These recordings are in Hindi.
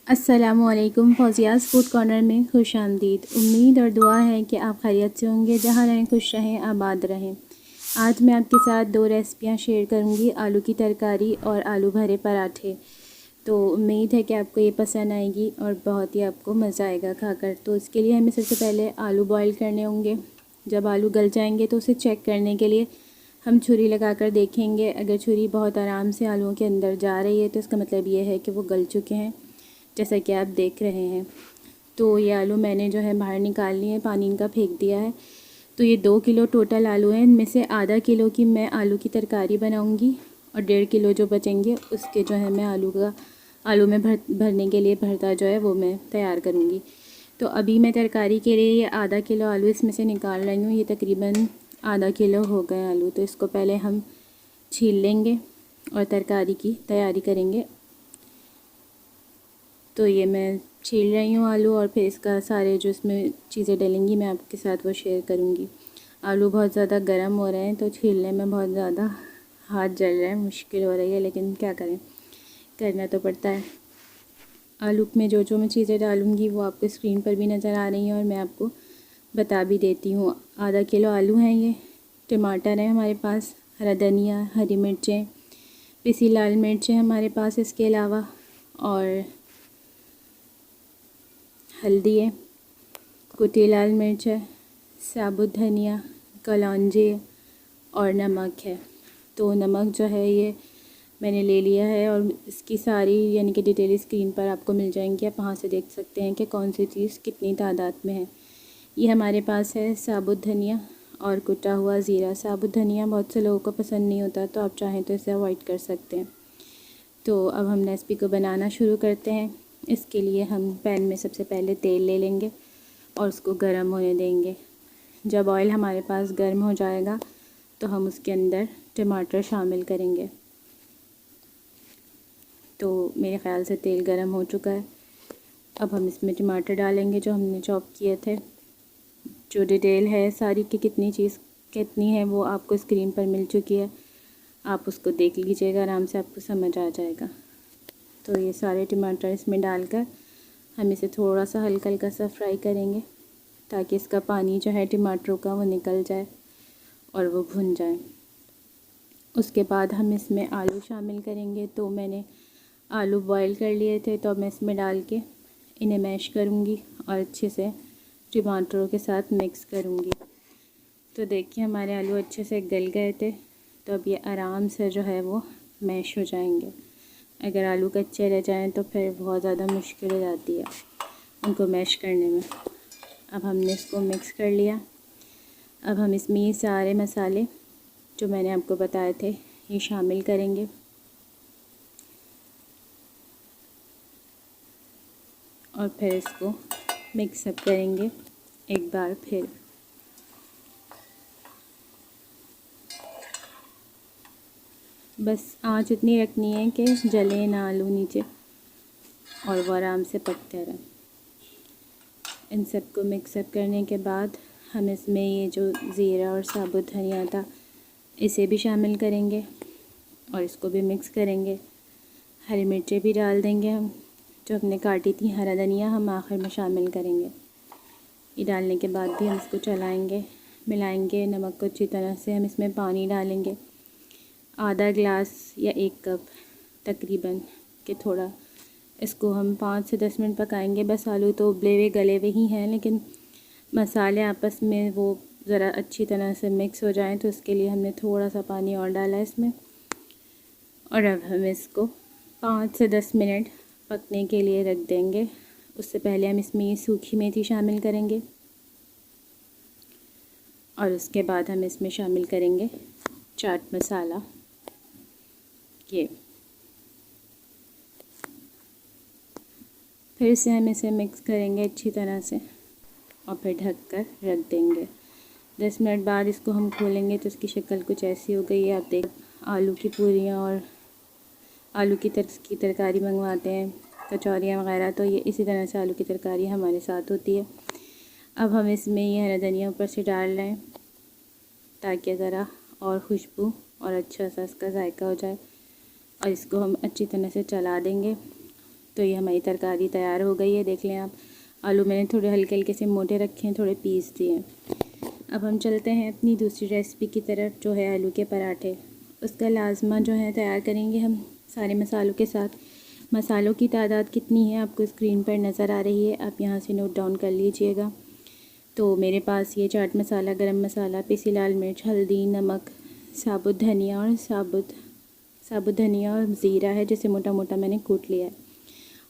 अस्सलामुअलैकुम। फौजियाज़ फूड कॉर्नर में खुश आमदीद। उम्मीद और दुआ है कि आप खैरियत से होंगे, जहाँ रहें खुश रहें, आबाद रहें। आज मैं आपके साथ दो रेसिपियां शेयर करूंगी, आलू की तरकारी और आलू भरे पराठे। तो उम्मीद है कि आपको ये पसंद आएगी और बहुत ही आपको मज़ा आएगा खाकर। तो इसके लिए हमें सबसे पहले आलू बॉईल करने होंगे। जब आलू गल जाएंगे तो उसे चेक करने के लिए हम छुरी लगाकर देखेंगे। अगर छुरी बहुत आराम से आलूओं के अंदर जा रही है तो इसका मतलब ये है कि वो गल चुके हैं, जैसा कि आप देख रहे हैं। तो ये आलू मैंने जो है बाहर निकाल लिए हैं, पानी इनका फेंक दिया है। तो ये 2 किलो टोटल आलू हैं। इनमें से आधा किलो की मैं आलू की तरकारी बनाऊंगी और 1.5 किलो जो बचेंगे उसके जो है मैं आलू में भरने के लिए भरता जो है वो मैं तैयार करूँगी। तो अभी मैं तरकारी के लिए ये आधा किलो आलू इसमें से निकाल रही हूँ। ये तकरीबन आधा किलो हो गए आलू। तो इसको पहले हम छील लेंगे और तरकारी की तैयारी करेंगे। तो ये मैं छील रही हूँ आलू और फिर इसका सारे जो इसमें चीज़ें डलेंगी मैं आपके साथ वो शेयर करूँगी। आलू बहुत ज़्यादा गर्म हो रहे हैं तो छीलने में बहुत ज़्यादा हाथ जल रहे हैं, मुश्किल हो रही है, लेकिन क्या करें, करना तो पड़ता है। आलू में जो जो मैं चीज़ें डालूँगी वो आपको स्क्रीन पर भी नज़र आ रही हैं और मैं आपको बता भी देती हूँ। आधा किलो आलू हैं, ये टमाटर है हमारे पास, हरा धनिया, हरी मिर्चें, पिसी लाल मिर्चें हमारे पास, इसके अलावा और हल्दी है, कुटी लाल मिर्च है, साबुत धनिया, कलौंजी और नमक है। तो नमक जो है ये मैंने ले लिया है और इसकी सारी यानी कि डिटेल स्क्रीन पर आपको मिल जाएंगी। आप वहाँ से देख सकते हैं कि कौन सी चीज़ कितनी तादाद में है। ये हमारे पास है साबुत धनिया और कुटा हुआ ज़ीरा। साबुत धनिया बहुत से लोगों को पसंद नहीं होता, तो आप चाहें तो इसे अवॉइड कर सकते हैं। तो अब हम रेसिपी को बनाना शुरू करते हैं। इसके लिए हम पैन में सबसे पहले तेल ले लेंगे और उसको गर्म होने देंगे। जब ऑयल हमारे पास गर्म हो जाएगा तो हम उसके अंदर टमाटर शामिल करेंगे। तो मेरे ख़्याल से तेल गर्म हो चुका है। अब हम इसमें टमाटर डालेंगे जो हमने चॉप किए थे। जो डिटेल है सारी कि कितनी चीज़ कितनी है वो आपको स्क्रीन पर मिल चुकी है, आप उसको देख लीजिएगा, आराम से आपको समझ आ जाएगा। तो ये सारे टमाटर इसमें डालकर हम इसे थोड़ा सा हल्का हल्का सा फ्राई करेंगे ताकि इसका पानी जो है टमाटरों का वो निकल जाए और वो भुन जाए। उसके बाद हम इसमें आलू शामिल करेंगे। तो मैंने आलू बॉईल कर लिए थे, तो अब मैं इसमें डाल के इन्हें मैश करूँगी और अच्छे से टमाटरों के साथ मिक्स करूँगी। तो देखिए हमारे आलू अच्छे से गल गए थे, तो अब ये आराम से जो है वो मैश हो जाएंगे। अगर आलू कच्चे रह जाएं तो फिर बहुत ज़्यादा मुश्किल हो जाती है उनको मैश करने में। अब हमने इसको मिक्स कर लिया। अब हम इसमें ये सारे मसाले जो मैंने आपको बताए थे ये शामिल करेंगे और फिर इसको मिक्स अप करेंगे एक बार फिर। बस आंच इतनी रखनी है कि जले ना आलू नीचे और वो आराम से पकते रहें। इन सबको मिक्सअप करने के बाद हम इसमें ये जो ज़ीरा और साबुत धनिया था इसे भी शामिल करेंगे और इसको भी मिक्स करेंगे। हरी मिर्चें भी डाल देंगे हम, जो हमने काटी थी। हरा धनिया हम आखिर में शामिल करेंगे। ये डालने के बाद भी हम इसको चलाएंगे, मिलाएंगे। नमक को अच्छी तरह से हम इसमें पानी डालेंगे, आधा गिलास या 1 कप तकरीबन के थोड़ा। इसको हम 5 से 10 मिनट पकाएंगे। बस आलू तो उबले हुए गले हुए ही हैं, लेकिन मसाले आपस में वो ज़रा अच्छी तरह से मिक्स हो जाएं, तो इसके लिए हमने थोड़ा सा पानी और डाला है इसमें। और अब हम इसको 5 से 10 मिनट पकने के लिए रख देंगे। उससे पहले हम इसमें ये सूखी मेथी शामिल करेंगे और उसके बाद हम इसमें शामिल करेंगे चाट मसाला। ये फिर से हम इसे मिक्स करेंगे अच्छी तरह से और फिर ढक कर रख देंगे। 10 मिनट बाद इसको हम खोलेंगे तो इसकी शक्ल कुछ ऐसी हो गई है। आप देख, आलू की पूरियाँ और आलू की तरकारी मंगवाते हैं, कचौरियाँ वगैरह, तो ये इसी तरह से आलू की तरकारी हमारे साथ होती है। अब हम इसमें ये हरा धनिया ऊपर से डाल रहे हैं ताकि ज़रा और खुशबू और अच्छा सा इसका जायका हो जाए। और इसको हम अच्छी तरह से चला देंगे तो ये हमारी तरकारी तैयार हो गई है। देख लें आप, आलू मैंने थोड़े हल्के हल्के से मोटे रखे हैं, थोड़े पीस दिए हैं। अब हम चलते हैं अपनी दूसरी रेसिपी की तरफ, जो है आलू के पराठे। उसका लाजमा जो है तैयार करेंगे हम सारे मसालों के साथ। मसालों की तादाद कितनी है आपको स्क्रीन पर नज़र आ रही है, आप यहाँ से नोट डाउन कर लीजिएगा। तो मेरे पास ये चाट मसाला, गरम मसाला, पिसी लाल मिर्च, हल्दी, नमक, साबुत धनिया और ज़ीरा है, जिसे मोटा मोटा मैंने कूट लिया है।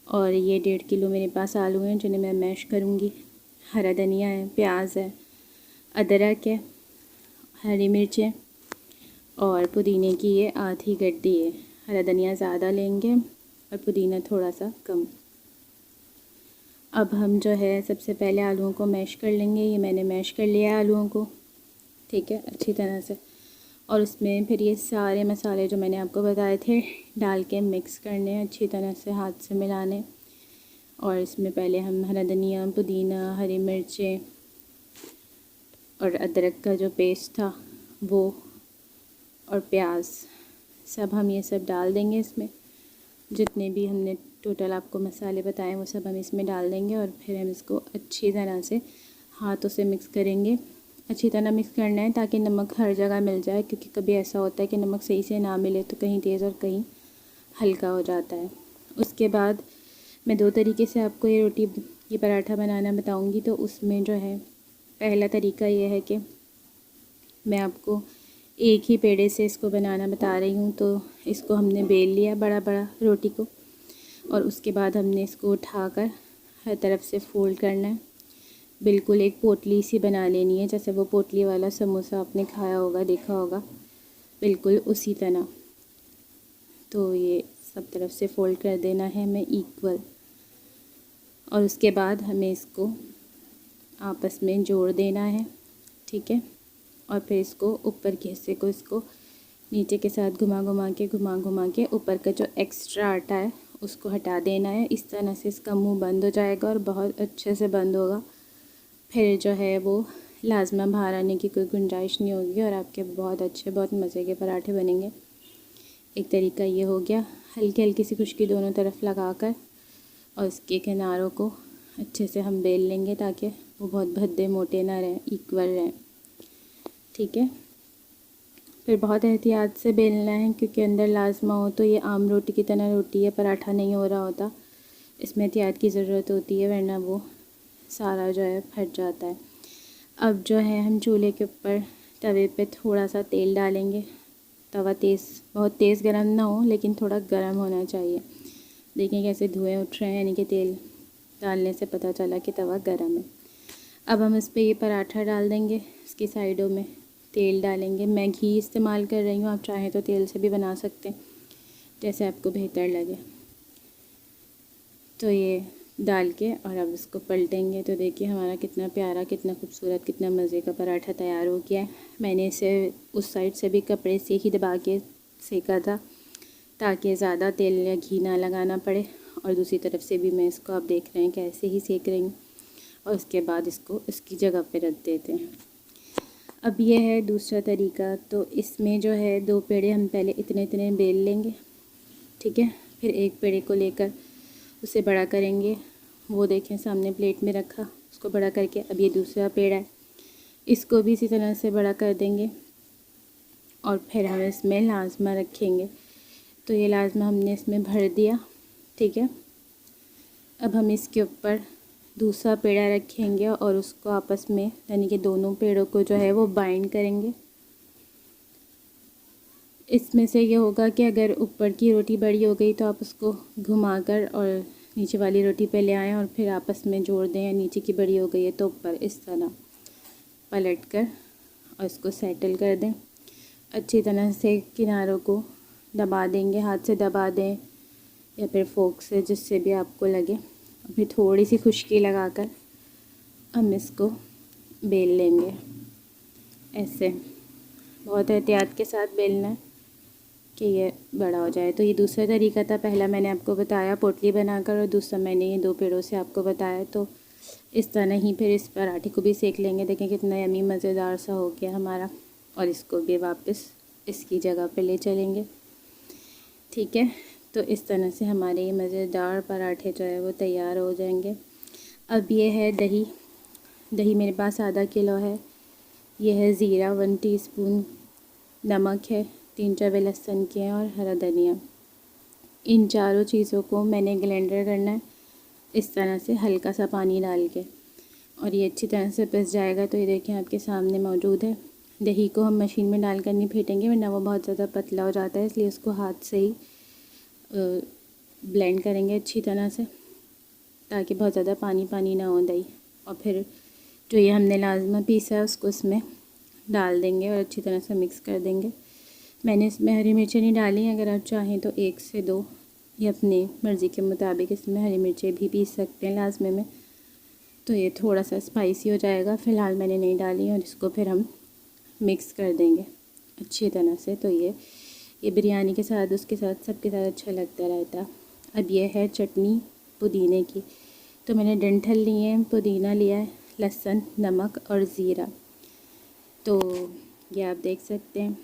और ये 1.5 किलो मेरे पास आलू हैं जिन्हें मैं मैश करूँगी। हरा धनिया है, प्याज है, अदरक है, हरी मिर्च है और पुदीने की ये आधी गड्डी है। हरा धनिया ज़्यादा लेंगे और पुदीना थोड़ा सा कम। अब हम जो है सबसे पहले आलूओं को मैश कर लेंगे। ये मैंने मैश कर लिया है आलूओं को, ठीक है, अच्छी तरह से। और उसमें फिर ये सारे मसाले जो मैंने आपको बताए थे डाल के मिक्स करने, अच्छी तरह से हाथ से मिलाने। और इसमें पहले हम हरा धनिया, पुदीना, हरी मिर्चें और अदरक का जो पेस्ट था वो और प्याज, सब हम ये सब डाल देंगे इसमें। जितने भी हमने टोटल आपको मसाले बताए वो सब हम इसमें डाल देंगे और फिर हम इसको अच्छी तरह से हाथों से मिक्स करेंगे। अच्छी तरह मिक्स करना है ताकि नमक हर जगह मिल जाए, क्योंकि कभी ऐसा होता है कि नमक सही से ना मिले तो कहीं तेज़ और कहीं हल्का हो जाता है। उसके बाद मैं 2 तरीके से आपको ये पराठा बनाना बताऊंगी। तो उसमें जो है पहला तरीका ये है कि मैं आपको एक ही पेड़े से इसको बनाना बता रही हूँ। तो इसको हमने बेल लिया बड़ा बड़ा रोटी को, और उसके बाद हमने इसको उठाकर हर तरफ से फोल्ड करना है। बिल्कुल एक पोटली सी बना लेनी है, जैसे वो पोटली वाला समोसा आपने खाया होगा, देखा होगा, बिल्कुल उसी तरह। तो ये सब तरफ से फोल्ड कर देना है हमें इक्वल। और उसके बाद हमें इसको आपस में जोड़ देना है, ठीक है। और फिर इसको ऊपर के हिस्से को इसको नीचे के साथ घुमा घुमा के ऊपर का जो एक्स्ट्रा आटा है उसको हटा देना है। इस तरह से इसका मुंह बंद हो जाएगा और बहुत अच्छे से बंद होगा। फिर जो है वो लाजमा बाहर आने की कोई गुंजाइश नहीं होगी और आपके बहुत अच्छे, बहुत मज़े के पराठे बनेंगे। एक तरीका ये हो गया। हल्की हल्की सी खुश्की दोनों तरफ लगाकर और इसके किनारों को अच्छे से हम बेल लेंगे ताकि वो बहुत भद्दे मोटे ना रहें, इक्वल रहें, ठीक है। फिर बहुत एहतियात से बेलना है, क्योंकि अंदर लाजमा हो तो ये आम रोटी की तरह रोटी है, पराठा नहीं हो रहा होता। इसमें एहतियात की ज़रूरत होती है, वरना वो सारा जो है फट जाता है। अब जो है हम चूल्हे के ऊपर तवे पे थोड़ा सा तेल डालेंगे। तवा बहुत तेज़ गर्म ना हो, लेकिन थोड़ा गर्म होना चाहिए। देखें कैसे धुएँ उठ रहे हैं, यानी कि तेल डालने से पता चला कि तवा गर्म है। अब हम इस पर ये पराठा डाल देंगे, इसकी साइडों में तेल डालेंगे। मैं घी इस्तेमाल कर रही हूँ, आप चाहें तो तेल से भी बना सकते हैं, जैसे आपको बेहतर लगे। तो ये डाल के और अब इसको पलटेंगे। तो देखिए हमारा कितना प्यारा, कितना खूबसूरत, कितना मज़े का पराठा तैयार हो गया है। मैंने इसे उस साइड से भी कपड़े से ही दबा के सेका था ताकि ज़्यादा तेल या घी ना लगाना पड़े, और दूसरी तरफ से भी मैं इसको, आप देख रहे हैं कैसे ही सेक रही हूँ। और उसके बाद इसको इसकी जगह पे रख देते हैं। अब ये है दूसरा तरीका। तो इसमें जो है 2 पेड़े हम पहले इतने बेल लेंगे, ठीक है। फिर एक पेड़े को लेकर उसे बड़ा करेंगे। वो देखें सामने प्लेट में रखा, उसको बड़ा करके अब ये दूसरा पेड़ा है, इसको भी इसी तरह से बड़ा कर देंगे। और फिर हम इसमें लाजमा रखेंगे। तो ये लाजमा हमने इसमें भर दिया, ठीक है। अब हम इसके ऊपर दूसरा पेड़ा रखेंगे और उसको आपस में, यानी कि दोनों पेड़ों को जो है वो बाइंड करेंगे। इसमें से ये होगा कि अगर ऊपर की रोटी बड़ी हो गई तो आप उसको घुमाकर और नीचे वाली रोटी पे ले आएँ और फिर आपस में जोड़ दें। या नीचे की बड़ी हो गई है तो ऊपर इस तरह पलट कर और इसको सेटल कर दें। अच्छी तरह से किनारों को दबा देंगे, हाथ से दबा दें या फिर फोक से, जिससे भी आपको लगे। फिर थोड़ी सी खुश्की लगाकर हम इसको बेल लेंगे। ऐसे बहुत एहतियात के साथ बेलना है कि ये बड़ा हो जाए। तो ये दूसरा तरीका था, पहला मैंने आपको बताया पोटली बनाकर, और दूसरा मैंने ये 2 पेड़ों से आपको बताया। तो इस तरह ही फिर इस पराठे को भी सेक लेंगे। देखें कितना यमी मज़ेदार सा हो गया हमारा। और इसको भी वापस इसकी जगह पे ले चलेंगे, ठीक है। तो इस तरह से हमारे ये मज़ेदार पराठे जो है वो तैयार हो जाएंगे। अब ये है दही। दही मेरे पास आधा किलो है। ये है ज़ीरा 1 टीस्पून, नमक है, 3 चबे लहसुन के हैं और हरा धनिया। इन चारों चीज़ों को मैंने ग्राइंडर करना है इस तरह से हल्का सा पानी डाल के, और ये अच्छी तरह से पिस जाएगा। तो ये देखें आपके सामने मौजूद है। दही को हम मशीन में डालकर नहीं फेंटेंगे वरना वो बहुत ज़्यादा पतला हो जाता है, इसलिए उसको हाथ से ही ब्लेंड करेंगे अच्छी तरह से, ताकि बहुत ज़्यादा पानी पानी ना हो दही। और फिर जो ये हमने लाजमा पीसा है उसको इसमें डाल देंगे और अच्छी तरह से मिक्स कर देंगे। मैंने इसमें हरी मिर्चें नहीं डाली, अगर आप चाहें तो 1 से 2 या अपनी मर्ज़ी के मुताबिक इसमें हरी मिर्चें भी पीस सकते हैं लाजमे में, तो ये थोड़ा सा स्पाइसी हो जाएगा। फ़िलहाल मैंने नहीं डाली और इसको फिर हम मिक्स कर देंगे अच्छी तरह से। तो ये बिरयानी के साथ, उसके साथ, सबके साथ अच्छा लगता रहता। अब ये है चटनी पुदीने की। तो मैंने डंठल लिए हैं, पुदीना लिया है, लहसुन, नमक और ज़ीरा। तो ये आप देख सकते हैं,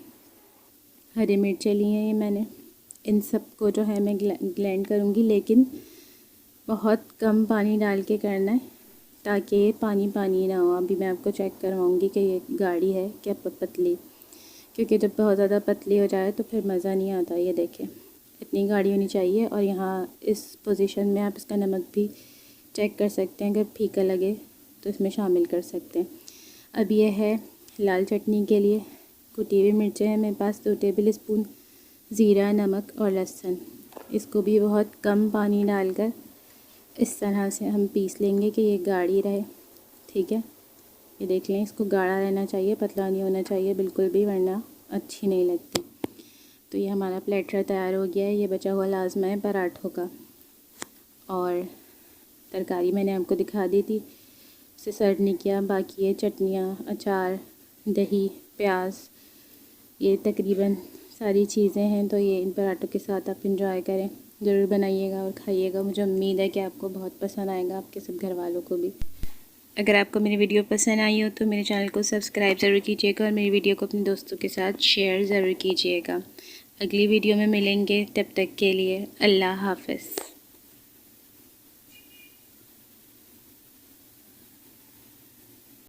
हरी मिर्चें ली हैं ये मैंने। इन सब को जो है मैं ग्राइंड करूँगी, लेकिन बहुत कम पानी डाल के करना है ताकि ये पानी पानी ना हो। अभी मैं आपको चेक करवाऊँगी कि ये गाढ़ी है क्या पतली, क्योंकि जब बहुत ज़्यादा पतली हो जाए तो फिर मज़ा नहीं आता। ये देखें, इतनी गाढ़ी होनी चाहिए। और यहाँ इस पोजीशन में आप इसका नमक भी चेक कर सकते हैं, अगर फीका लगे तो इसमें शामिल कर सकते हैं। अब ये है लाल चटनी के लिए कुटी हुई मिर्चें हैं मेरे पास 2 टेबल स्पून, ज़ीरा, नमक और लहसुन। इसको भी बहुत कम पानी डालकर इस तरह से हम पीस लेंगे कि ये गाढ़ी रहे। ठीक है, ये देख लें, इसको गाढ़ा रहना चाहिए, पतला नहीं होना चाहिए बिल्कुल भी, वरना अच्छी नहीं लगती। तो ये हमारा प्लेटर तैयार हो गया है। ये बचा हुआ लाजमा है पराठों का, और तरकारी मैंने आपको दिखा दी थी, उसे सर्व नहीं किया। बाकी ये चटनियाँ, अचार, दही, प्याज, ये तकरीबन सारी चीज़ें हैं। तो ये इन पराठों के साथ आप इंजॉय करें, ज़रूर बनाइएगा और खाइएगा। मुझे उम्मीद है कि आपको बहुत पसंद आएगा, आपके सब घर वालों को भी। अगर आपको मेरी वीडियो पसंद आई हो तो मेरे चैनल को सब्सक्राइब ज़रूर कीजिएगा और मेरी वीडियो को अपने दोस्तों के साथ शेयर ज़रूर कीजिएगा। अगली वीडियो में मिलेंगे, तब तक के लिए अल्लाह हाफ़िज़।